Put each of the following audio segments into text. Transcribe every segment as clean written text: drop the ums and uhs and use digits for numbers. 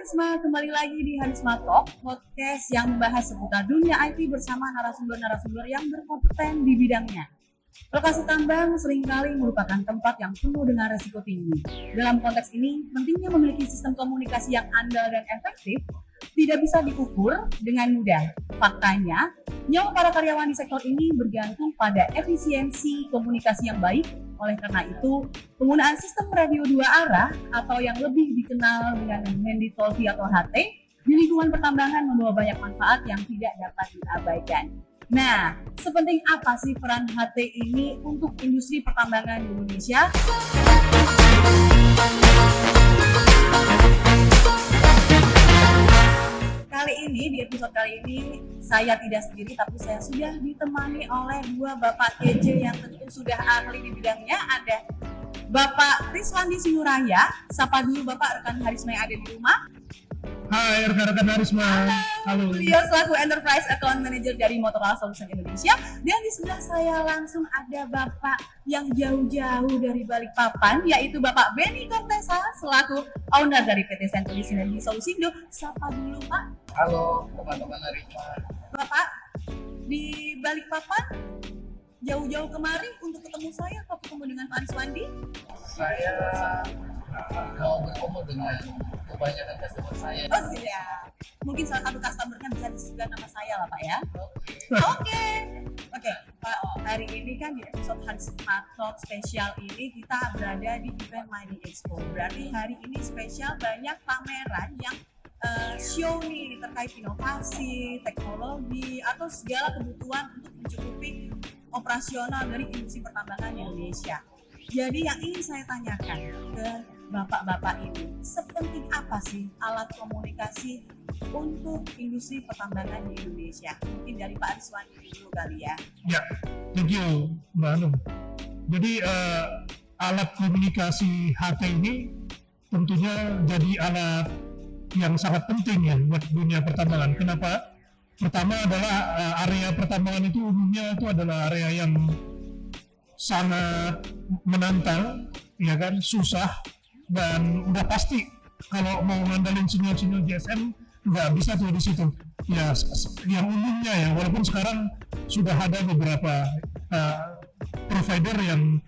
Harisma, kembali lagi di Harisma Talk, podcast yang membahas seputar dunia IT bersama narasumber-narasumber yang berkompeten di bidangnya. Lokasi tambang seringkali merupakan tempat yang penuh dengan resiko tinggi. Dalam konteks ini, pentingnya memiliki sistem komunikasi yang andal dan efektif tidak bisa diukur dengan mudah. Faktanya, nyawa para karyawan di sektor ini bergantung pada efisiensi komunikasi yang baik. Oleh karena itu, penggunaan sistem radio dua arah atau yang lebih dikenal dengan handy talkie atau HT di lingkungan pertambangan membawa banyak manfaat yang tidak dapat diabaikan. Nah, sepenting apa sih peran HT ini untuk industri pertambangan di Indonesia? Di episode kali ini saya tidak sendiri, tapi saya sudah ditemani oleh dua Bapak KJ yang tentu sudah ahli di bidangnya. Ada Bapak Riswandi Sinuraya, sapa dulu Bapak rekan Harisma yang ada di rumah. Hai rekan-rekan Harisma. Halo. Beliau selaku Enterprise Account Manager dari Motorola Solutions Indonesia. Dan di sebelah saya langsung ada Bapak yang jauh-jauh dari Balikpapan, yaitu Bapak Benny Cortesa selaku owner dari PT Century Synergy Solusindo. Sapa dulu Pak. Halo teman-teman Harisma. Bapak di Balikpapan jauh-jauh kemari untuk ketemu saya atau ketemu dengan Pak Riswandi? Saya mau bertemu dengan kebanyakan customer saya. Oh siap. Mungkin salah satu customer-nya bisa disebutkan nama saya lah Pak ya. Oke Pak, hari ini kan di episode Harisma Talk spesial ini kita berada di event Mining Expo. Berarti hari ini spesial, banyak pameran yang show nih terkait inovasi, teknologi, atau segala kebutuhan untuk mencukupi operasional dari industri pertambangan di Indonesia. Jadi yang ingin saya tanyakan ke bapak-bapak ini, sepenting apa sih alat komunikasi untuk industri pertambangan di Indonesia? Mungkin dari Pak Riswandi dulu kali ya. Ya, thank you Mbak Anum. Jadi alat komunikasi HT ini tentunya jadi alat yang sangat penting ya buat dunia pertambangan. Kenapa? Pertama adalah area pertambangan itu umumnya itu adalah area yang sangat menantang, ya kan, susah, dan udah pasti kalau mau ngandalin sinyal-sinyal GSM nggak bisa tuh di situ. Ya, yang umumnya ya, walaupun sekarang sudah ada beberapa provider yang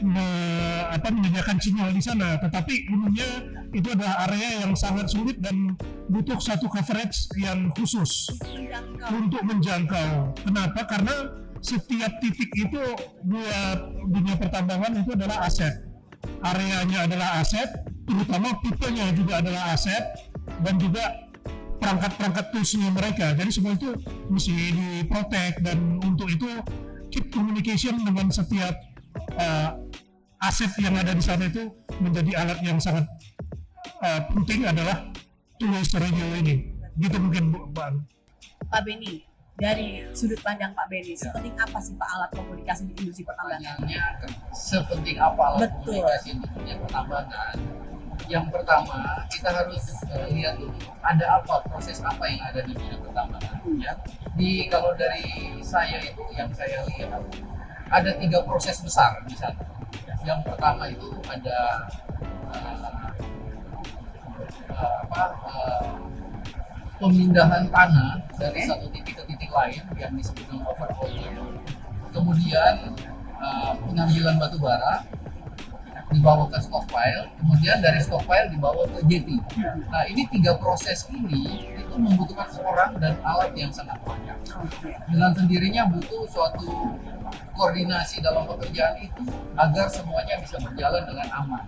menyediakan sinyal di sana, tetapi umumnya itu adalah area yang sangat sulit dan butuh satu coverage yang khusus untuk menjangkau. Kenapa? Karena setiap titik itu buat dunia pertambangan itu adalah aset. Areanya adalah aset, terutama tipenya juga adalah aset, dan juga perangkat-perangkat toolsnya mereka. Jadi semua itu mesti diprotek, dan untuk itu keep communication dengan setiap aset yang ada di sana itu menjadi alat yang sangat penting adalah two-way radio ini. Gitu mungkin Pak Benny, dari sudut pandang Pak Benny, sepenting apa sih Pak alat komunikasi di industri pertambangan? Sepenting apa alat komunikasi di dunia pertambangan? Yang pertama, kita harus lihat dulu ada apa, proses apa yang ada di dunia pertambangan. Ya. Kalau dari saya itu yang saya lihat ada 3 proses besar di sana. Yang pertama itu ada pemindahan tanah dari satu titik ke titik lain yang disebut dengan overhauling. Kemudian pengambilan batu bara dibawa ke stockpile, kemudian dari stockpile dibawa ke jetty. Nah, ini 3 proses ini itu membutuhkan orang dan alat yang sangat banyak. Dengan sendirinya butuh suatu koordinasi dalam pekerjaan itu agar semuanya bisa berjalan dengan aman.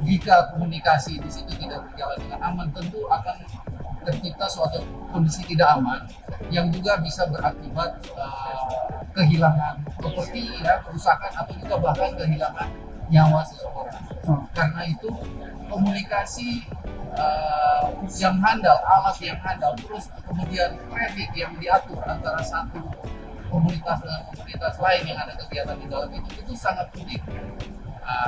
Jika komunikasi di situ tidak berjalan dengan aman, tentu akan tercipta suatu kondisi tidak aman yang juga bisa berakibat kehilangan properti, ya, kerusakan, atau juga bahkan kehilangan nyawa seseorang. Karena itu komunikasi yang handal, alat yang handal, terus kemudian traffic yang diatur antara satu komunitas dengan komunitas lain yang ada kegiatan di dalam itu sangat penting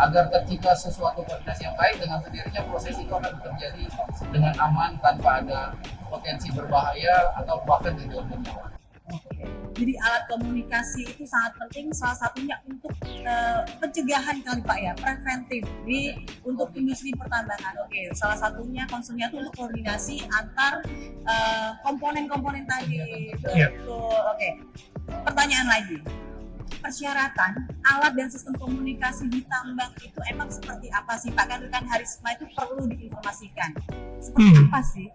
agar tercipta sesuatu koordinasi yang baik. Dengan sendirinya proses itu akan terjadi dengan aman tanpa ada potensi berbahaya atau bahkan kehilangan nyawa. Jadi alat komunikasi itu sangat penting, salah satunya untuk pencegahan kali Pak ya, preventif untuk industri pertambangan. Oke, salah satunya concernnya itu untuk koordinasi antar komponen-komponen tadi. Iya. Betul. Oke. Pertanyaan lagi. Persyaratan alat dan sistem komunikasi di tambang itu emang seperti apa sih Pak? Kan rekan Harisma itu perlu diinformasikan. Seperti apa sih?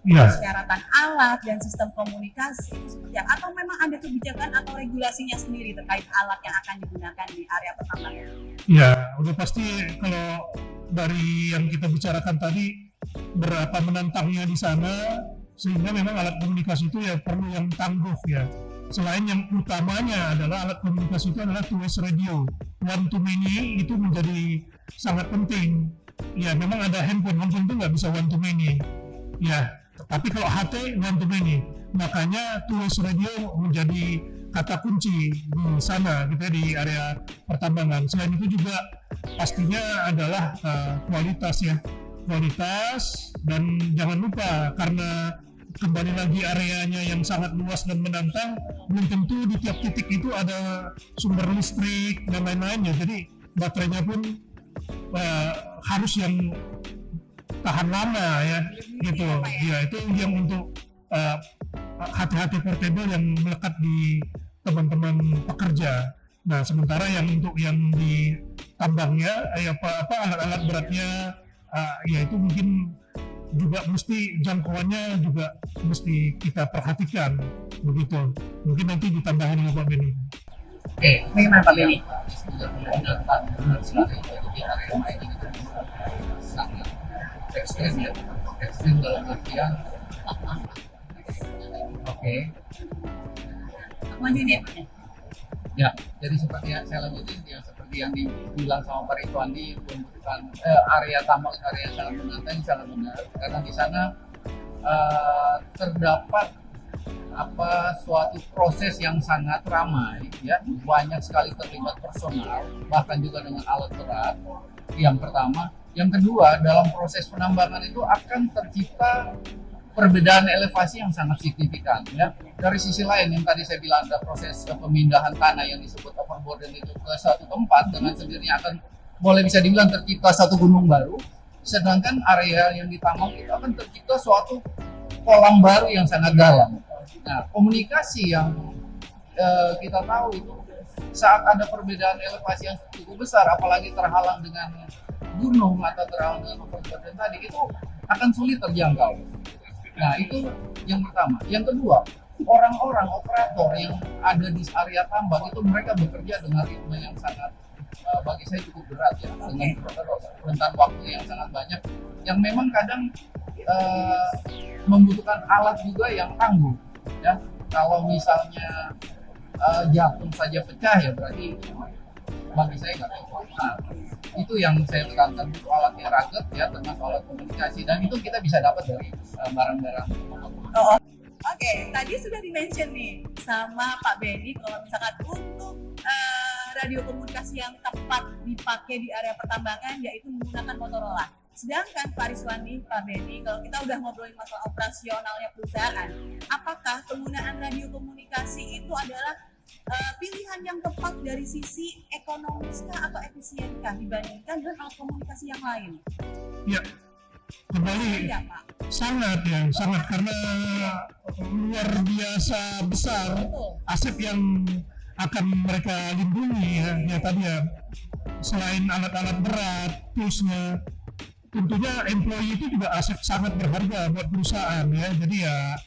Ya, Persyaratan alat dan sistem komunikasi itu seperti apa? Atau memang ada kebijakan atau regulasinya sendiri terkait alat yang akan digunakan di area pertambangan? ya, udah pasti kalau dari yang kita bicarakan tadi berapa menantangnya di sana, sehingga memang alat komunikasi itu ya perlu yang tangguh ya. Selain yang utamanya adalah alat komunikasi itu adalah two-way radio, one to many itu menjadi sangat penting. Ya memang ada handphone itu nggak bisa one to many. Ya, tapi kalau HT one to many, makanya two-way radio menjadi kata kunci di sana gitu ya, di area pertambangan. Selain itu juga pastinya adalah kualitas ya, kualitas, dan jangan lupa karena kembali lagi areanya yang sangat luas dan menantang, belum tentu di tiap titik itu ada sumber listrik dan lain-lainnya. Jadi baterainya pun harus yang tahan lama ya, gitu. Ya itu yang untuk HT-HT portable yang melekat di teman-teman pekerja. Nah sementara yang untuk yang di tambangnya, alat-alat beratnya, ya itu mungkin juga mesti jangkauannya juga mesti kita perhatikan begitu. Mungkin nanti ditambahin sama Pak Beni. Oke, Bagaimana Pak Beni? Benar sekali. Jadi area mining itu sangat ekstrim ya, ekstrim dalam artian. Oke. Lanjut ya Pak. Ya, jadi seperti yang saya lanjutin, ya seperti yang dibilang sama Pak Ridwandi, pembentukan area tambang, area yang sangat menantang, sangat benar, karena di sana terdapat suatu proses yang sangat ramai, ya banyak sekali terlibat personal, bahkan juga dengan alat berat. Yang pertama, yang kedua, dalam proses penambangan itu akan tercipta perbedaan elevasi yang sangat signifikan ya. Dari sisi lain yang tadi saya bilang ada proses pemindahan tanah yang disebut overburden itu ke satu tempat, dengan sendirinya akan boleh bisa dibilang tercipta satu gunung baru, sedangkan area yang ditambang itu akan tercipta suatu kolam baru yang sangat dalam. Nah, komunikasi yang kita tahu itu saat ada perbedaan elevasi yang cukup besar, apalagi terhalang dengan gunung atau terhalang dengan overburden tadi, itu akan sulit terjangkau. Nah itu yang pertama. Yang kedua, orang-orang operator yang ada di area tambang itu mereka bekerja dengan ritme yang sangat bagi saya cukup berat ya, dengan rentang waktu yang sangat banyak, yang memang kadang membutuhkan alat juga yang tangguh ya. Kalau misalnya jatuh saja pecah ya berarti bagi saya nggak cukup. Nah, itu yang saya tekankan, itu alatnya rugged ya, termasuk alat komunikasi, dan itu kita bisa dapat dari barang-barang. Oke, tadi sudah di-mention nih sama Pak Beni kalau misalkan untuk radio komunikasi yang tepat dipakai di area pertambangan yaitu menggunakan Motorola. Sedangkan Pak Rizwandi, Pak Beni, kalau kita udah ngobrolin masalah operasionalnya perusahaan, apakah penggunaan radio komunikasi itu adalah pilihan yang tepat dari sisi ekonomiskah atau efisienkah dibandingkan dengan alat komunikasi yang lain? Ya, kembali Ya, Pak. sangat karena luar biasa besar aset yang akan mereka lindungi ya tadi ya. Selain alat-alat berat, toolsnya, tentunya employee itu juga aset sangat berharga buat perusahaan ya. Jadi ya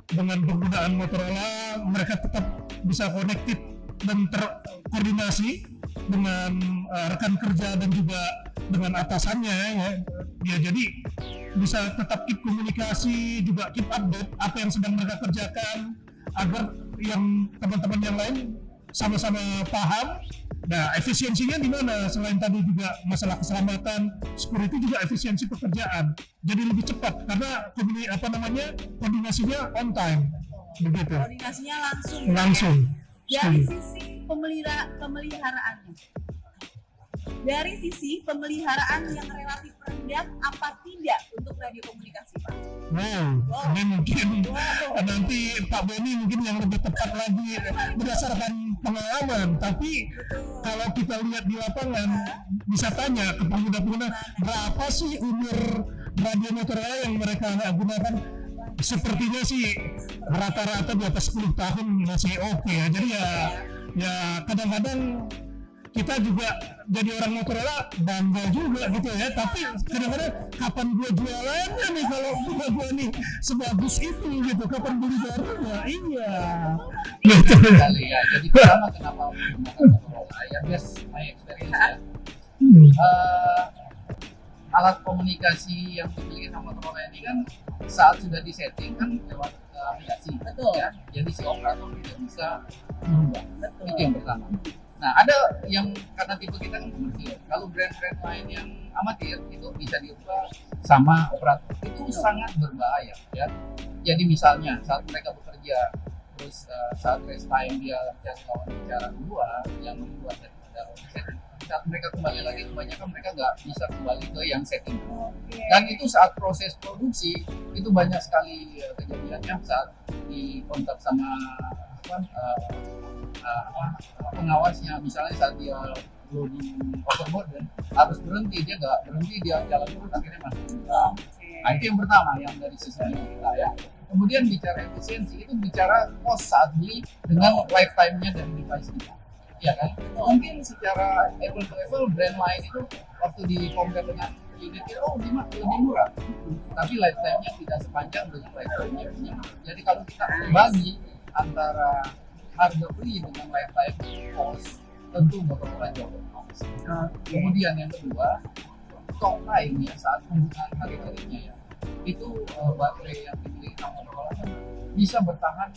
dengan penggunaan Motorola mereka tetap bisa connected dan terkoordinasi dengan rekan kerja dan juga dengan atasannya ya jadi bisa tetap keep komunikasi, juga keep update apa yang sedang mereka kerjakan agar yang teman-teman yang lain sama-sama paham. Nah, efisiensinya di mana? Selain tadi juga masalah keselamatan, security, juga efisiensi pekerjaan. Jadi lebih cepat karena koordinasinya on time. Begitu. Koordinasinya langsung. Langsung. Dari sisi pemeliharaannya. Dari sisi pemeliharaan yang relatif rendah, apa tidak untuk radio komunikasi, Pak? Wow, ini mungkin nanti Pak Beni mungkin yang lebih tepat lagi berdasarkan pengalaman. Tapi kalau kita lihat di lapangan, bisa tanya ke pengguna-pengguna berapa sih umur radio Motorola yang mereka gunakan. Sepertinya sih rata-rata di atas 10 tahun masih oke ya. Jadi ya kadang-kadang kita juga jadi orang Motorola bangga juga gitu ya, tapi kadang-kadang kapan gua jualannya nih kalau gua nih sebagus itu gitu, kapan beli barunya. Iya gitu. Sekali ya. Jadi pertama kenapa menggunakan Motorola ya, based my experience ya. Alat komunikasi yang dimiliki sama Motorola ini kan saat sudah disetting kan lewat aplikasi, Betul. ya. Jadi si operator tidak bisa merubah. Itu yang pertama. Nah, ada yang karena tipe kita kan komersial. Kalau brand-brand lain yang amatir itu bisa diubah sama operator. Itu sangat berbahaya ya. Jadi misalnya saat mereka bekerja, terus saat rest time dia cari lawan bicara kedua yang membuat daripada setting. Saat mereka kembali lagi, kebanyakan mereka nggak bisa kembali ke yang setting. Dan itu saat proses produksi itu banyak sekali kejadiannya saat dikontak sama pengawasnya, misalnya saat dia loading overboard dan harus berhenti, dia nggak berhenti, dia jalan terus akhirnya masuk. Nah, itu yang pertama yang dari sisi kita ya. Kemudian bicara efisiensi itu bicara cost saat beli dengan lifetime-nya dari device kita. Ya kan? Mungkin secara apple to apple brand lain itu waktu di compare dengan unitnya lebih murah. Tapi lifetime-nya tidak sepanjang dengan lifetime-nya. Jadi kalau kita bagi antara harga beli dengan lifetime cost, tentu Motorola jauh lebih bagus. Kemudian yang kedua, talk time ya saat penggunaan hari-harinya ya. Itu baterai yang dimiliki sama Motorola kan bisa bertahan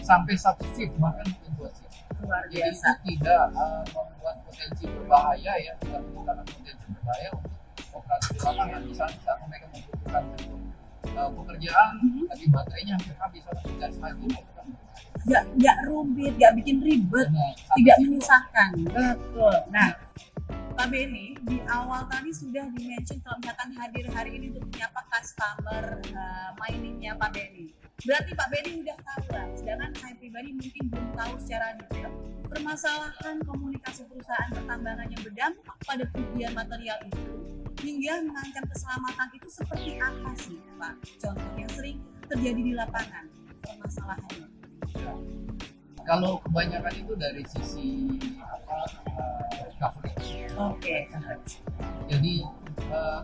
sampai 1 shift bahkan mungkin 2 shift. Jadi itu tidak membuat potensi berbahaya ya, tidak menimbulkan potensi berbahaya untuk operasi di lapangan. Misalnya saat mereka membutuhkan pekerjaan, tapi baterainya hampir habis atau tidak lagi. Nggak rumit, nggak bikin ribet, tidak menyusahkan. Betul. Nah, Pak Beni, di awal tadi sudah di-mention kalau misalkan hadir hari ini untuk menyapa customer miningnya Pak Beni. Berarti Pak Beni udah tahu lah, sedangkan saya pribadi mungkin belum tahu secara detail permasalahan komunikasi perusahaan pertambangan yang berdampak pada kerugian material itu hingga mengancam keselamatan itu seperti apa sih Pak? Contoh yang sering terjadi di lapangan permasalahannya. Kalau kebanyakan itu dari sisi coverage. Oke. Jadi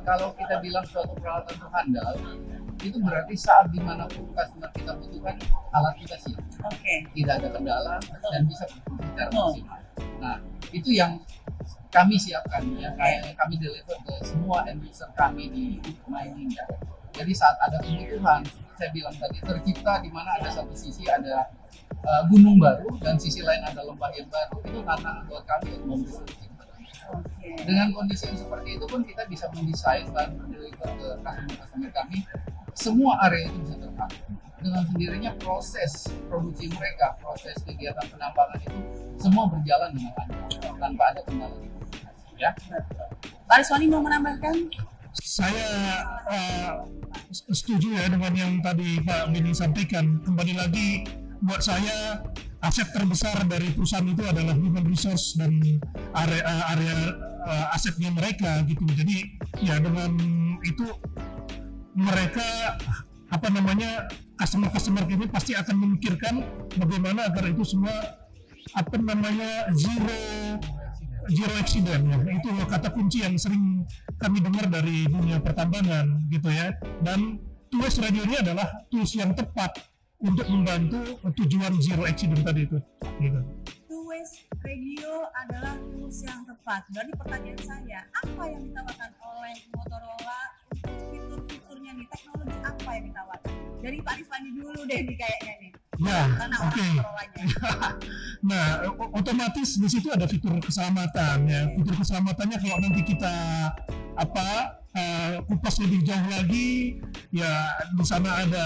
kalau kita bilang suatu peralatan itu handal, itu berarti saat dimanapun customer kita butuhkan alat kita siap. Tidak ada kendala dan bisa berfungsi secara maksimal. Nah, itu yang kami siapkan ya, kayak kami deliver ke semua end user kami di mining ya. Jadi saat ada kebutuhan, saya bilang tadi tercipta di mana ada satu sisi ada gunung baru dan sisi lain ada lembah yang baru, itu tantangan buat kami untuk memberi solusi. Dengan kondisi yang seperti itu pun kita bisa mendesain dan mendeliver ke customer kami, semua area itu bisa tercover. Dengan sendirinya proses produksi mereka, proses kegiatan penambangan itu semua berjalan dengan lancar tanpa ada kendala. Ya. Pak Riswani mau menambahkan? Saya setuju ya dengan yang tadi Pak Beni sampaikan. Kembali lagi, buat saya aset terbesar dari perusahaan itu adalah human resource dan area asetnya mereka gitu. Jadi ya dengan itu mereka customer ini pasti akan memikirkan bagaimana agar itu semua zero accident ya. Itu kata kunci yang sering kami dengar dari dunia pertambangan gitu ya. Dan tools radio ini adalah tools yang tepat untuk membantu tujuan zero accident tadi itu gitu. Two-ways radio adalah tools yang tepat. Berarti pertanyaan saya, apa yang ditawarkan oleh Motorola untuk fitur-fiturnya nih, teknologi apa yang ditawarkan? Dari Pak Riswani dulu deh nih kayaknya nih. Ya, karena oke. Nah, otomatis di situ ada fitur keselamatan ya. Fitur keselamatannya kalau nanti kita kupas lebih jauh lagi, ya di sana ada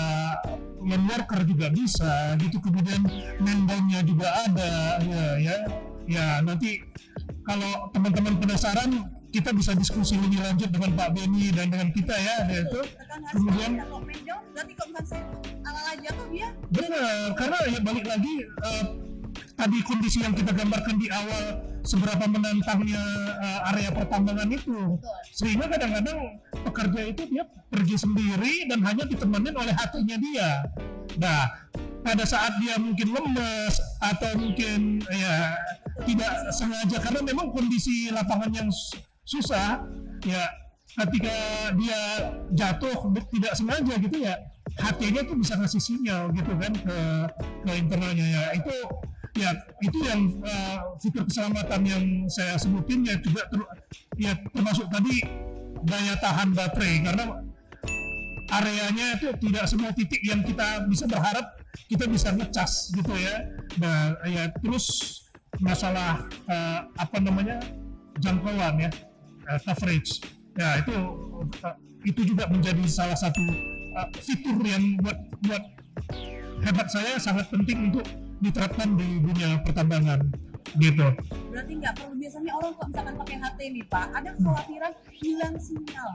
lane worker juga bisa gitu. Kemudian mainboundnya juga ada ya. Nanti kalau teman-teman penasaran, kita bisa diskusi lebih lanjut dengan Pak Beni dan dengan kita ya, itu. Tekan harus Kemudian kalau main down, berarti kalau misalnya saya ala jatuh dia benar, karena ya balik lagi tadi kondisi yang kita gambarkan di awal seberapa menantangnya area pertambangan itu, sehingga kadang-kadang pekerja itu dia pergi sendiri dan hanya ditemenin oleh hatinya dia. Nah, pada saat dia mungkin lemes atau mungkin ya tidak sengaja karena memang kondisi lapangan yang susah ya, ketika dia jatuh tidak sengaja gitu ya, hatinya tuh bisa ngasih sinyal gitu kan ke internalnya ya. Itu yang fitur keselamatan yang saya sebutin ya, juga termasuk tadi daya tahan baterai, karena areanya itu tidak semua titik yang kita bisa berharap kita bisa ngecas gitu ya. Nah ya, terus masalah jangkauan ya, coverage ya, itu juga menjadi salah satu fitur yang buat hemat saya sangat penting untuk diterapkan di dunia pertambangan gitu. berarti nggak perlu, biasanya orang kok misalkan pakai HT nih Pak, ada kekhawatiran hilang sinyal.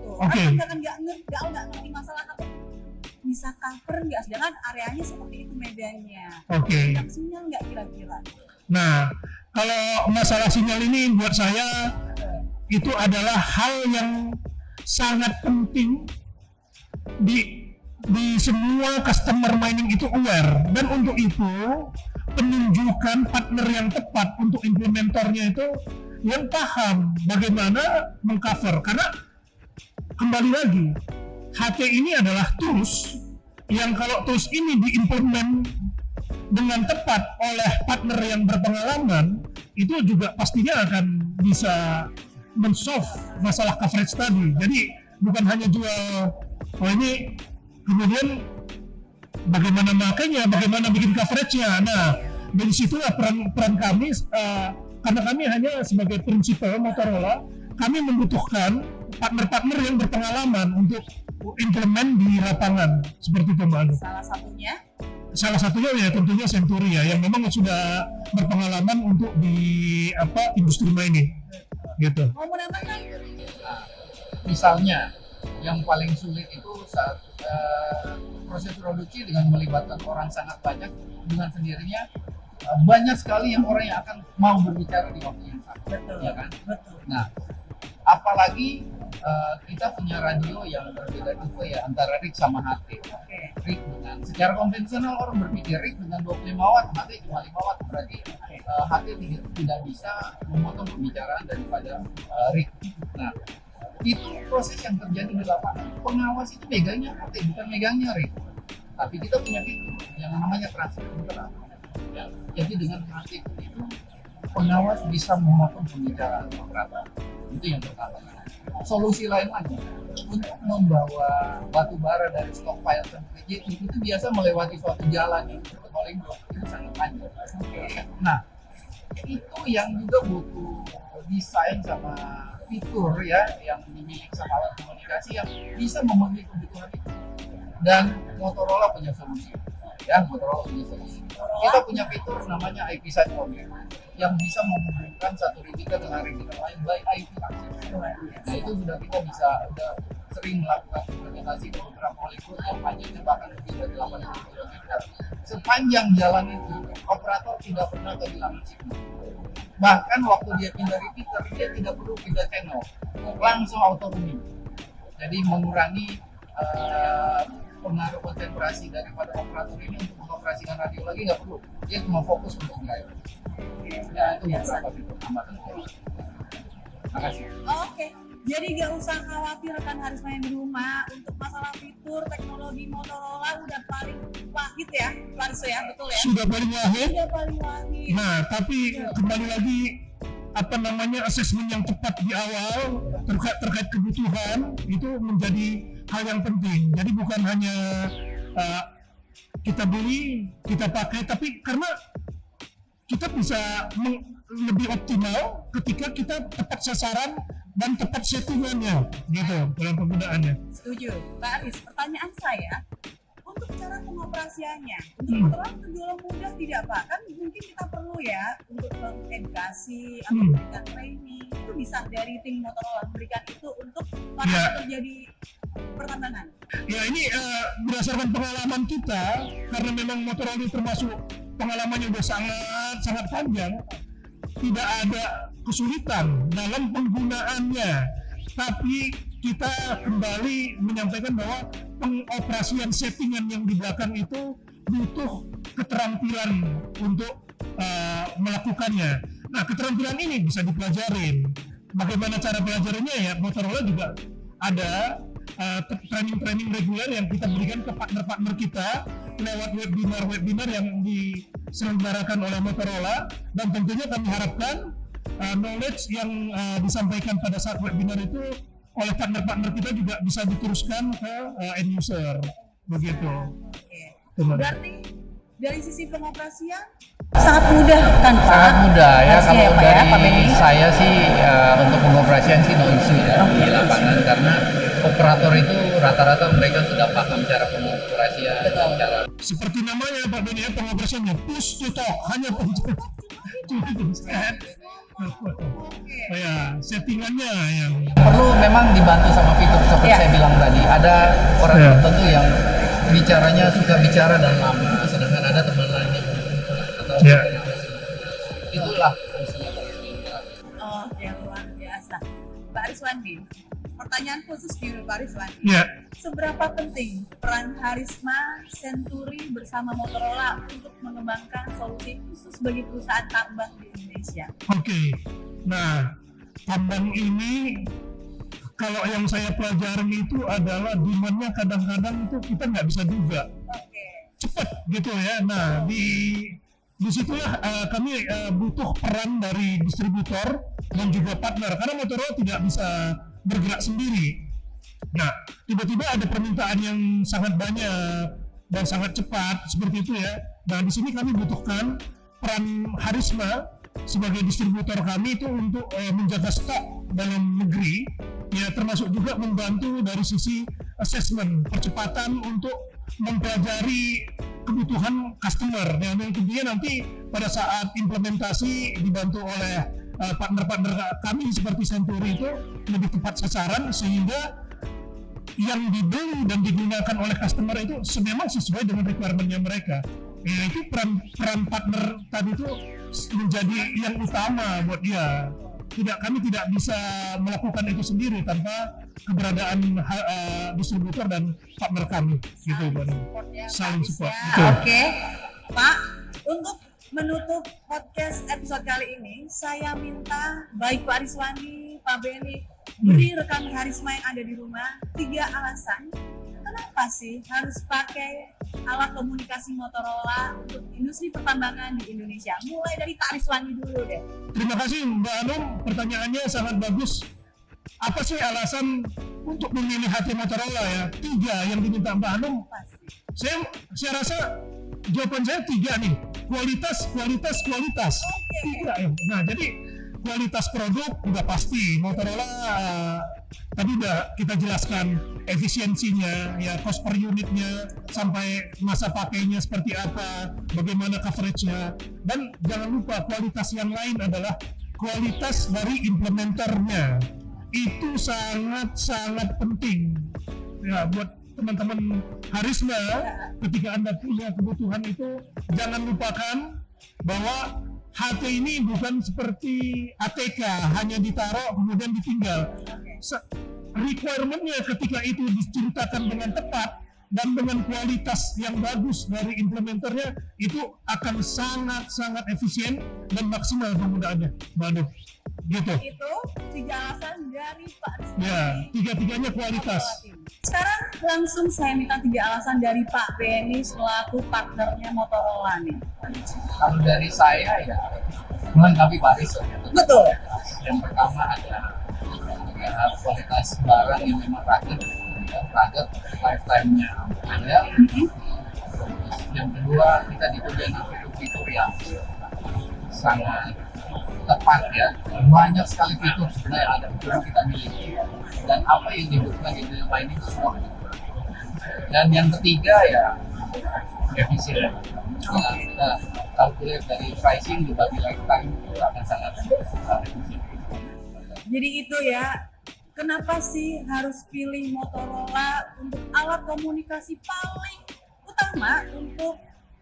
Oke. Ada misalkan nggak ngerti masalah HT bisa cover nggak, sedangkan areanya seperti itu medannya. Oke. Hilang sinyal nggak kira-kira? Nah, kalau masalah sinyal ini buat saya itu adalah hal yang sangat penting di semua customer mining itu aware, dan untuk itu penunjukan partner yang tepat untuk implementornya itu yang paham bagaimana mengcover, karena kembali lagi HT ini adalah tools yang kalau tools ini diimplement dengan tepat oleh partner yang berpengalaman, itu juga pastinya akan bisa men-solve masalah coverage tadi. Jadi bukan hanya jual ini, kemudian bagaimana makanya, bagaimana bikin coverage-nya. Nah, dari situlah peran kami, karena kami hanya sebagai prinsipal Motorola, kami membutuhkan partner-partner yang berpengalaman untuk implement di lapangan seperti itu Mbak Anu. Salah satunya ya tentunya Century ya, yang memang sudah berpengalaman untuk di industri mining gitu. Mau menambahkan? Misalnya yang paling sulit itu saat proses produksi dengan melibatkan orang sangat banyak, dengan sendirinya banyak sekali orang yang akan mau berbicara di waktu yang sama. Betul. Ya kan? Betul. Nah, apalagi kita punya radio yang berbeda tipe ya, antara rig sama HT. Rig dengan secara konvensional orang berpikir rig dengan 25 watt, HT cuma 5 watt, berarti HT tidak bisa memotong pembicaraan daripada rig. Nah, itu proses yang terjadi di lapangan. Pengawas itu megangnya HT, bukan megangnya rig. Tapi kita punya fitur yang namanya transfer internal. Ya, jadi dengan HT itu pengawas bisa memotong pembicaraan operator. Itu yang pertama. Solusi lain lagi untuk membawa batu bara dari stockpile sampai JT itu biasa melewati suatu jalan yang paling itu sangat panjang. Nah, itu yang juga butuh desain sama fitur ya, yang dimiliki sama alat komunikasi yang bisa memenuhi kebutuhan itu. Dan Motorola punya solusi. Ya, Motorola punya solusi. Kita punya fitur namanya IP side connect yang bisa menghubungkan satu retika dengan retika lain by IP access. Nah, itu kita udah sering melakukan implementasi di beberapa polygon yang panjangnya bahkan lebih dari 80 km. Sepanjang jalan itu, operator tidak pernah kehilangan signal. Bahkan waktu dia pindah repeater, dia tidak perlu pindah channel, langsung auto roaming. Jadi mengurangi pengaruh konsentrasi daripada operator ini untuk mengoperasikan radio lagi nggak perlu, dia cuma fokus untuk drive. Ya, itu beberapa fitur tambahan. Terima kasih. Oke, jadi gak usah khawatir rekan Haris main di rumah untuk masalah fitur teknologi Motorola udah paling wahid ya, Larso ya, betul ya? Sudah paling wahid. Udah paling wahid. Nah, tapi kembali lagi asesmen yang tepat di awal terkait kebutuhan itu menjadi hal yang penting. Jadi bukan hanya kita beli, kita pakai, tapi karena kita bisa lebih optimal ketika kita tepat sasaran dan tepat settingannya gitu dalam penggunaannya. Setuju, Pak Aris. Pertanyaan saya, untuk cara pengoperasiannya. Untuk Motorola tergolong mudah tidak Pak? Kan mungkin kita perlu ya untuk mengedukasi atau memberikan training. Itu bisa dari tim Motorola memberikan itu untuk para terjadi pertambangan. Ya ini berdasarkan pengalaman kita, karena memang Motorola ini termasuk pengalamannya udah sangat panjang, tidak ada kesulitan dalam penggunaannya. Tapi kita kembali menyampaikan bahwa pengoperasian settingan yang di belakang itu butuh keterampilan untuk melakukannya. Nah, keterampilan ini bisa dipelajarin. Bagaimana cara pelajarinya ya? Motorola juga ada training-training reguler yang kita berikan ke partner-partner kita lewat webinar yang diselenggarakan oleh Motorola, dan tentunya kami harapkan knowledge yang disampaikan pada saat webinar itu oleh partner-partner kita juga bisa diteruskan ke end user begitu. Berarti dari sisi pengoperasian sangat mudah kan Pak? Sangat mudah ya, kalau ya, dari Pak Benny? saya sih untuk pengoperasian sih no issue ya di lapangan, karena operator itu rata-rata mereka sudah paham cara pengoperasian, cara Seperti namanya Pak Benny, pengoperasiannya push to talk, hanya pencet. Ya, settingannya yang perlu memang dibantu sama fitur seperti saya bilang tadi. Ada orang tertentu yang bicaranya suka bicara dan lama, sedangkan ada teman lain yang atau itulah fungsinya. Oh, yang luar biasa. Pak Ariswandi, pertanyaan khusus di Pak Ariswandi. ya. Seberapa penting peran Harisma Century bersama Motorola untuk mengembangkan solusi khusus bagi perusahaan tambang di Indonesia? Oke. Nah, tambang ini kalau yang saya pelajarin itu adalah demand-nya kadang-kadang itu kita nggak bisa duga. Cepat gitu ya. Nah, disitulah kami butuh peran dari distributor dan juga partner, karena Motorola tidak bisa bergerak sendiri. Nah, tiba-tiba ada permintaan yang sangat banyak dan sangat cepat seperti itu ya. Nah, di sini kami butuhkan peran Harisma sebagai distributor kami itu untuk menjaga stok dalam negeri, ya, termasuk juga membantu dari sisi assessment, percepatan untuk mempelajari kebutuhan customer, yang tentunya nanti pada saat implementasi dibantu oleh partner-partner kami seperti Century itu lebih tepat sasaran, sehingga yang dibeli dan digunakan oleh customer itu memang sesuai dengan requirement-nya mereka. Ya, itu peran partner tadi itu menjadi yang utama buat dia. Kami tidak bisa melakukan itu sendiri tanpa keberadaan distributor dan partner kami, gitu Bang. Saling support. Oke, Pak, untuk menutup podcast episode kali ini, saya minta baik Pak Ariswandi, Pak Benny, beri rekan Harisma yang ada di rumah 3 alasan kenapa sih harus pakai alat komunikasi Motorola untuk industri pertambangan di Indonesia. Mulai dari Pak Ariswandi dulu deh. Terima kasih Mbak Anum, pertanyaannya sangat bagus. Apa sih alasan untuk memilih HP Motorola ya? 3 yang diminta Mbak Anum. Saya rasa jawaban saya 3 nih. Kualitas. 3 ya. Nah, jadi kualitas produk udah pasti. Motorola tadi udah kita jelaskan efisiensinya, ya, cost per unitnya, sampai masa pakainya seperti apa, bagaimana coveragenya, dan jangan lupa kualitas yang lain adalah kualitas dari implementernya. Itu sangat penting ya buat teman-teman Harisma. Ketika Anda punya kebutuhan itu, jangan lupakan bahwa HT ini bukan seperti ATK, hanya ditaruh kemudian ditinggal. Requirement-nya ketika itu diceritakan dengan tepat dan dengan kualitas yang bagus dari implementernya, itu akan sangat efisien dan maksimal penggunaannya. Bagus. Gitu. Itu 3 alasan dari Pak Ariswandi. Ya, 3-tiganya kualitas. Sekarang langsung saya minta 3 alasan dari Pak Benny selaku partnernya Motorola nih. Kalau dari saya ya melengkapi Pak Aris. Betul. Yang pertama ada kualitas barang yang memang rugged, lifetime-nya panjang. Yang kedua, kita ditujukan fitur-fitur yang sangat tepat ya. Banyak sekali fitur sebenarnya ada yang kita miliki, dan apa yang dibutuhkan itu yang lain itu semua. Dan yang ketiga ya efisien. Ya, kita kalkulasi dari pricing dibagi lifetime itu akan sangat efisien. Jadi itu ya, kenapa sih harus pilih Motorola untuk alat komunikasi paling utama untuk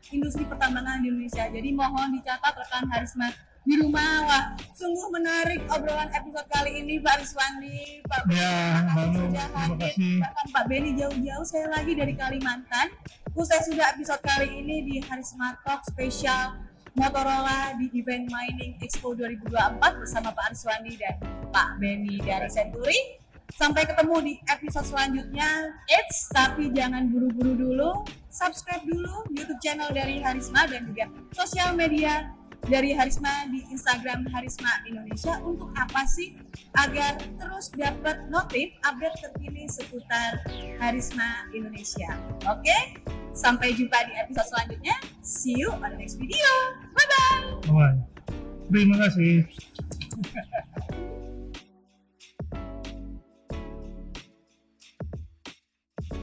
industri pertambangan di Indonesia. Jadi mohon dicatat rekan Harisma di rumah. Wah, sungguh menarik obrolan episode kali ini Pak Ariswandi, Pak Beni, Ya, terima kasih halo, sudah terima hadir. kasih. Bahkan Pak Beni jauh-jauh saya lagi dari Kalimantan. Usai sudah episode kali ini di Harisma Talk spesial Motorola di event Mining Expo 2024 bersama Pak Ariswandi dan Pak Beni dari Century. Sampai ketemu di episode selanjutnya. Eits, tapi jangan buru-buru dulu. Subscribe dulu YouTube channel dari Harisma dan juga sosial media dari Harisma di Instagram Harisma Indonesia. Untuk apa sih? Agar terus dapat notif update terkini seputar Harisma Indonesia. Oke? Sampai jumpa di episode selanjutnya. See you on the next video. Bye-bye. Terima kasih.